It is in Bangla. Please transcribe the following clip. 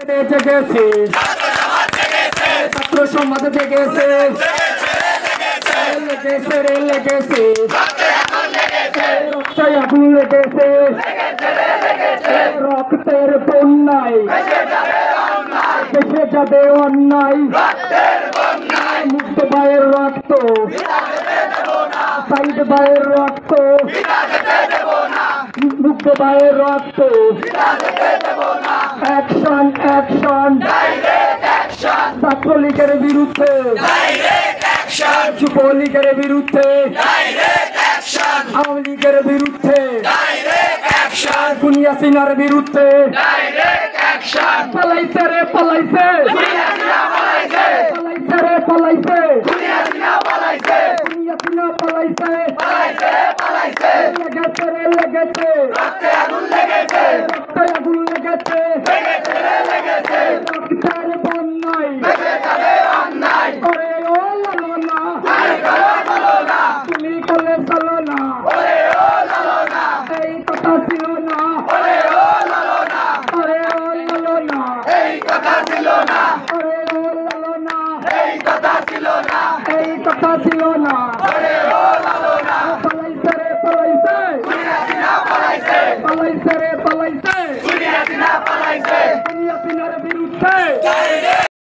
জেগেছে ছাত্র সমাজ জেগেছে লেগেছে রে লেগেছে রক্তায় আগুন লেগেছে রক্তের বন্যায় দেশে যাবে অন্যায় মুক্ত ভাইয়ের রক্ত সাইদ ভাইয়ের রক্ত মুক্ত ভাইয়ের রক্ত অ্যাকশন অ্যাকশন ছাত্রলীগের বিরুদ্ধে যুবলীগের বিরুদ্ধে আওয়ামী লীগের বিরুদ্ধে খুনি হাসিনার বিরুদ্ধে পালাইছে রে পালাইছে পালাইছে রে পালাইছে খুনি হাসিনা পালাইছে লেগেছে রে লেগেছে রক্তে আগুন লেগেছে রক্তের বন্যায় ওরে ও লালনা তুমি কলে চলো না এই কথা ছিল না ওরে ও লালনা ওরে ও লালনা এই কথা ছিল না ওরে ও লালনা এই কথা ছিল না এই কথা ছিল না ওরে ও লালনা পালাইছে রে পালাইছে খুনি হাসিনা পালাইছে পালাইছে রে পালাইছে খুনি হাসিনা পালাইছে